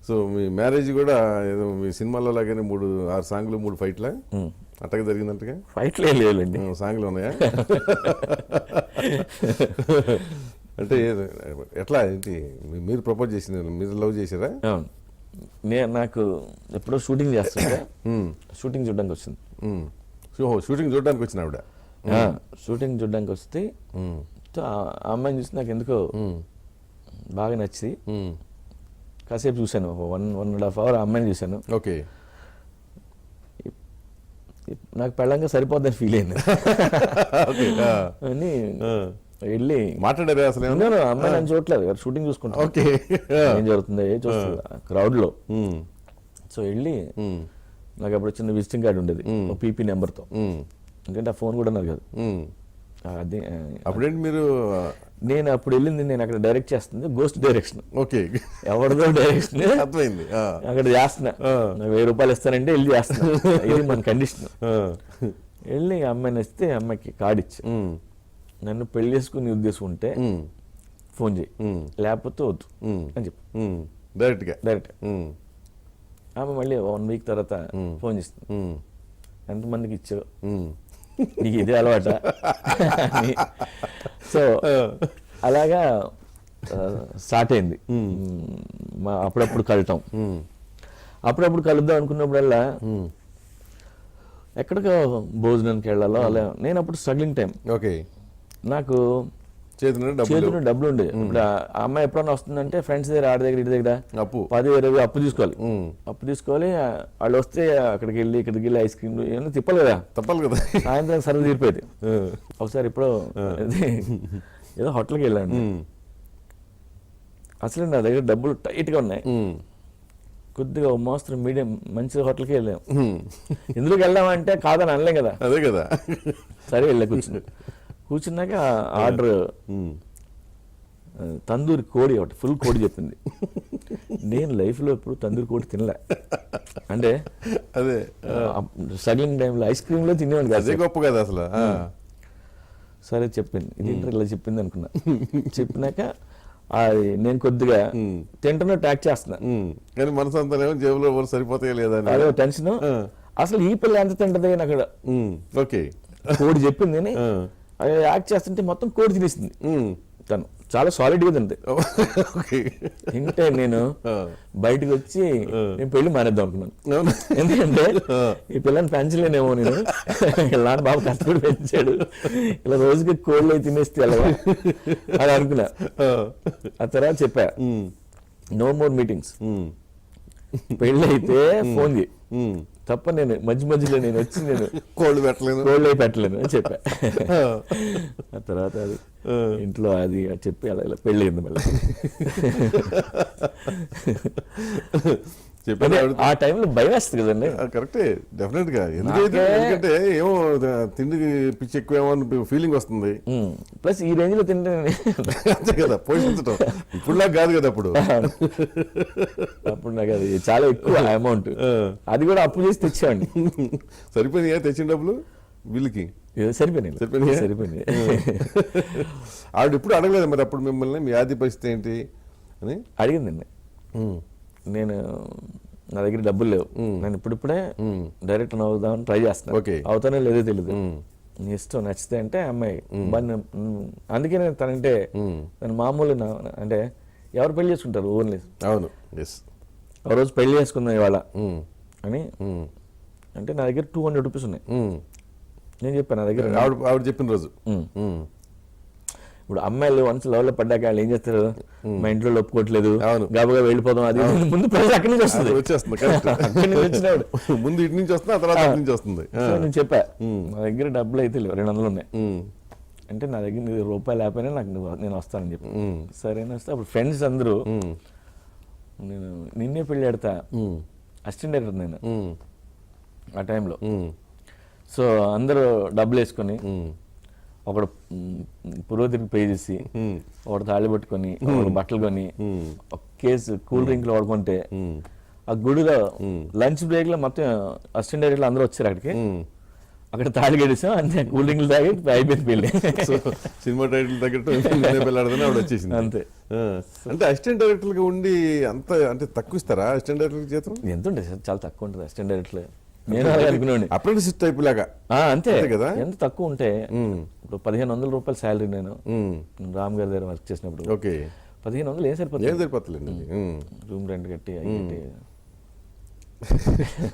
So మీ marriage కూడా ఏదో మీ సినిమాలో లాగానే 6 సాంగ్లు 3 ఫైట్లా అట్టగా జరిగిందంటగా? ఫైట్లే లేదండి, సాంగ్లు ఉన్నాయా? అంటే ఎట్లా ఏంటి మీరు ప్రపోజ్ చేసిన, మీరు లవ్ చేసారా? నాకు ఎప్పుడో షూటింగ్ చేస్తుంటే షూటింగ్ చూడడానికి వచ్చింది. షూటింగ్ చూడడానికి వచ్చిన ఆవిడ షూటింగ్ చూడడానికి వస్తే ఆ అమ్మాయిని చూసి నాకు ఎందుకో బాగా నచ్చి కాసేపు చూశాను, 1.5 hours ఆ అమ్మాయిని చూశాను. ఓకే. నాకు పెళ్ళంగా సరిపోద్దని ఫీల్ అయింది అని వెళ్ళి మాట్లాడారు. అసలు అమ్మాయి నన్ను చూడలేదు, షూటింగ్ చూసుకుంటా. ఓకే, ఏం జరుగుతుంది చూస్తుంది క్రౌడ్ లో. సో వెళ్ళి నాకు అప్పుడు చిన్న విజిటింగ్ కార్డు ఉండేది పీపీ నెంబర్తో, ఎందుకంటే ఆ ఫోన్ కూడా నాకు కాదు. అదే అప్పుడేంటి మీరు? నేను అప్పుడు వెళ్ళింది, నేను అక్కడ డైరెక్ట్ చేస్తుంది గోస్ట్ డైరెక్షన్. ఓకే, ఎవరిదో డైరెక్షన్ అర్థమైంది. అక్కడ చేస్తున్నా, 1000 రూపాయలు ఇస్తానంటే వెళ్ళి చేస్తున్నా, ఇది మన కండిషన్. వెళ్ళి అమ్మాయిని వస్తే అమ్మాయికి కార్డు ఇచ్చి, నన్ను పెళ్లి చేసుకుని ఉద్దేశం ఉంటే ఫోన్ చేయి, లేకపోతే వద్దు అని చెప్పి డైరెక్ట్. ఆమె మళ్ళీ 1 week తర్వాత ఫోన్ చేస్తుంది, ఎంతమందికి ఇచ్చావు, నీకు ఇదే అలవాట. సో అలాగా స్టార్ట్ అయింది. అప్పుడప్పుడు కలటం, అప్పుడప్పుడు కలుద్దాం అనుకున్నప్పుడల్లా ఎక్కడికో భోజనానికి వెళ్ళాలో అలా. నేను అప్పుడు స్ట్రగ్లింగ్ టైం. ఓకే. నాకు చేతిలో డబ్బులు ఉండేది. ఇప్పుడు ఆ అమ్మాయి ఎప్పుడన్నా వస్తుందంటే ఫ్రెండ్స్ దగ్గర, ఆడి దగ్గర, ఇటు దగ్గర 10,000 అప్పు తీసుకోవాలి. వాళ్ళు వస్తే అక్కడికి వెళ్ళి ఇక్కడికి వెళ్ళి ఐస్ క్రీమ్ ఏమన్నా తిప్పాలి కదా. సాయంత్రం సర్వ తీరిపోయేది. ఒకసారి ఇప్పుడు ఏదో హోటల్కి వెళ్ళాను, అసలు నా దగ్గర డబ్బులు టైట్గా ఉన్నాయి, కొద్దిగా మోస్తరు మీడియం మంచి హోటల్కి వెళ్ళాం. ఎందుకు వెళ్దామంటే కాదని అనలేం కదా. అదే కదా. సరే వెళ్ళా, కూర్చున్నాక ఆర్డర్ తందూరి కోడి, ఒకటి ఫుల్ కోడి చెప్పింది. నేను లైఫ్లో ఎప్పుడు తందూరి కోడి తినలే. అంటే అదే స్ట్రగ్లింగ్ టైంలో ఐస్ క్రీమ్లో తినేవాడు కదా, గొప్ప కదా అసలు. సరే చెప్పింది, ఇది ఇలా చెప్పింది అనుకున్నా. చెప్పినాక అది నేను కొద్దిగా తింటున్నా ట్యాక్ చేస్తున్నా, కానీ మనసు అంతా జేబులో సరిపోతాయి లేదా అదే టెన్షన్. అసలు ఈ పిల్ల ఎంత తింటది అక్కడ. ఓకే, కోడి చెప్పింది అని యాక్ట్ చేస్తుంటే మొత్తం కోడి తినేసింది. తను చాలా సాలిడ్గా తింది. తింటే నేను బయటకు వచ్చి నేను పెళ్లి మానేద్దాం అనుకున్నాను. ఎందుకంటే ఈ పిల్లని పెంచలేనేమో నేను, ఇలా బాబు కష్టపడి పెంచాడు, ఇలా రోజుకి కోళ్ళు తినేస్తే ఎలా అని అనుకున్నా. ఆ తర్వాత చెప్పా, నో మోర్ మీటింగ్స్, పెళ్ళి అయితే ఫోన్ చేయి తప్ప నేను మధ్యలో నేను వచ్చి నేను కోళ్ళు పెట్టలేను అని చెప్పా. ఆ తర్వాత అది ఇంట్లో అది చెప్పి అలా ఇలా పెళ్ళి అయింది. మళ్ళీ ఆ టైంలో భయం వేస్తుంది కదండి. కరెక్టే, డెఫినెట్ గా. ఎందుకంటే ఏమో తిండికి పిచ్చి ఎక్కువేమో ఫీలింగ్ వస్తుంది. ప్లస్ ఈ రేంజ్ లో తింటే అంతే కదా, పోషించడం ఇప్పుడులా కాదు కదా. అప్పుడు నాకు అది చాలా ఎక్కువ అమౌంట్, అది కూడా అప్పు చేసి తెచ్చాండి. సరిపోయినాయా తెచ్చిన డబ్బులు బిల్లుకి? సరిపోయినాయి. ఆవిడ ఎప్పుడు అడగలేదు మరి అప్పుడు మిమ్మల్ని, మీ ఆర్థిక పరిస్థితి ఏంటి అని? అడిగిందండి. నేను నా దగ్గర డబ్బులు లేవు, నేను ఇప్పుడిప్పుడే డైరెక్టర్ అవుదామని ట్రై చేస్తాను, అవుతానో లేదో తెలియదు, నీ ఇష్టం, నచ్చితే అంటే అమ్మాయి. అందుకే నేను తనంటే తను మామూలు అంటే ఎవరు పెళ్లి చేసుకుంటారు ఓన్లీ. అవును, ఒక రోజు పెళ్లి చేసుకుందాం ఇవాళ అని అంటే నా దగ్గర 200 రూపీస్ ఉన్నాయి. నేను చెప్పాను నా దగ్గర, ఆవిడ చెప్పిన రోజు. ఇప్పుడు అమ్మాయిలు వన్స్ లవ్ లో పడ్డాక వాళ్ళు ఏం చేస్తారు, మా ఇంట్లో ఒప్పుకోవట్లేదు, గబగా వెళ్ళిపోదాం, అది ముందు ప్రెజర్ అక్కడి నుంచి వచ్చినాడు, ముందు ఇటు నుంచి వస్తుంది, ఆ తర్వాత అటు నుంచి వస్తుంది. నేను చెప్పా నా దగ్గర డబ్బులు అయితే 200 ఉన్నాయి, అంటే నా దగ్గర ₹1 లేకపోయినా నాకు నేను వస్తానని చెప్పి. సరేనా వస్తే అప్పుడు ఫ్రెండ్స్ అందరూ నేను నిన్నే పెళ్ళి ఆడతా, అసిస్టెంట్ డైరెక్టర్ నేను ఆ టైంలో. సో అందరూ డబ్బులు వేసుకొని ఒకడు పురోహితుడికి పే చేసి, ఒకటి తాళి పట్టుకొని, ఒకటి బట్టలు కొని, ఒక కేసు కూల్ డ్రింక్లు వాడుకుంటే ఆ గుడిలో లంచ్ బ్రేక్ లో మొత్తం అసిస్టెంట్ డైరెక్టర్లు అందరూ వచ్చారు అక్కడికి. అక్కడ తాళి గడిసాం అంతే, కూల్ డ్రింక్లు తాగి అయిపోయింది పెళ్ళి. సో సినిమా టైటిల్ తగ్గట్టు నేనే పెళ్ళాడదని ఆవిడ వచ్చేసింది. అంతే. అంటే అసిస్టెంట్ డైరెక్టర్ గా ఉండి అంత అంటే తక్కువ ఇస్తారా అసిస్టెంట్ డైరెక్టర్ జీతం? ఎంత ఉంటుంది సార్, చాలా తక్కువ ఉంటుంది అసిస్టెంట్ డైరెక్టర్. నేను అలాగే అనుకునేవాడిని. అప్రెంటిస్ టైప్ లాగా అంతే అంతే కదా? ఎంత తక్కువ ఉంటే ఇప్పుడు 1500 రూపాయల శాలరీ నేను రామ్ గారి దగ్గర వర్క్ చేసినప్పుడు. ఓకే, 1500 ఏం సరిపోతుంది, ఏం సరిపోతుందండి అది. రూమ్ రెంట్ కట్టి అవి కట్టి.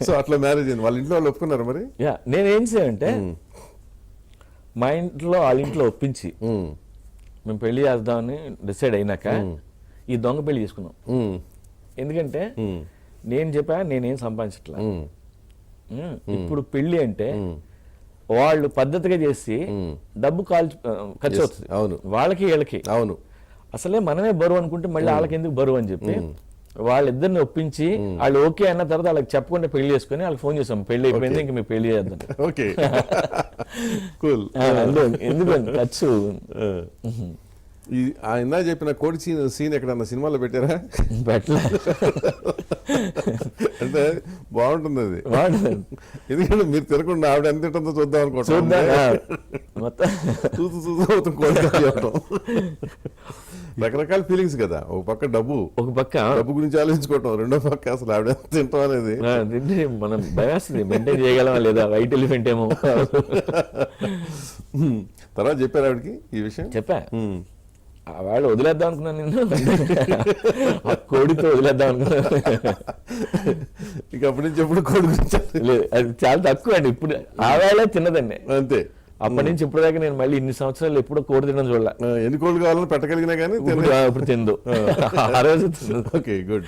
సో అట్లా మ్యారేజ్ అయింది. వాళ్ళ ఇంట్లో వాళ్ళు ఒప్పుకున్నారు మరి? యా, నేనేం చేయాలంటే మా ఇంట్లో వాళ్ళ ఇంట్లో ఒప్పించి మేము పెళ్లి చేద్దామని డిసైడ్ అయినాక ఈ దొంగ పెళ్లి చేసుకున్నాం. ఎందుకంటే నేను చెప్పా నేనేం సంపాదించట్లా. ఇప్పుడు పెళ్లి అంటే వాళ్ళు పద్ధతిగా చేసి డబ్బు ఖర్చు అవుతుంది. అవును, వాళ్ళకి వీళ్ళకి. అవును. అసలే మనమే బరువు అనుకుంటే మళ్ళీ వాళ్ళకి ఎందుకు బరువు అని చెప్పి వాళ్ళిద్దరిని ఒప్పించి వాళ్ళు ఓకే అన్న తర్వాత వాళ్ళకి చెప్పకుండా పెళ్లి చేసుకుని వాళ్ళకి ఫోన్ చేసాం, పెళ్లి అయిపోయింది ఇంక మీరు పెళ్లి చేద్దాం. Okay, cool. ఎందుకు ఖర్చు. ఈ ఆయన చెప్పిన కోడి సీన్ ఎక్కడన్నా సినిమాలో పెట్టారా? పెట్టలే. అంటే బాగుంటుంది అది. బాగుంటుంది. ఎందుకంటే మీరు తినకుండా ఆవిడ ఎంత తింటుందో చూద్దాం అనుకుంటాం. మొత్తం చూస్తూ కోడి చేయటం రకరకాల ఫీలింగ్స్ కదా. ఒక పక్క ఒక పక్క డబ్బు గురించి ఆలోచించుకోవటం, రెండో పక్క అసలు ఆవిడ ఎంత తింటాం అనేది మనం భయస్తుంది, మెయింటైన్ చేయగలమా లేదా, వైట్ ఎలిఫెంట్ ఏమో. తర్వాత చెప్పారు ఆవిడకి ఈ విషయం? చెప్పా, వాళ్ళు వదిలేద్దాం అనుకున్నాను నేను, ఆ కోడితో వదిలేద్దాం అనుకున్నాను. ఇక అప్పటి నుంచి ఎప్పుడు కోడి గురించి లేదు, అది చాలా తక్కువ అండి. ఇప్పుడు ఆ వేళ తిన్నదండి అంతే. అప్పటి నుంచి ఇప్పుడు దాకా నేను మళ్ళీ ఇన్ని సంవత్సరాలు ఎప్పుడో కోడి తినడం చూడాల. ఎన్ని కోళ్ళు కావాలని పెట్టగలిగినా కానీ ఇప్పుడు తిందు, ఆ రోజు. Okay, good.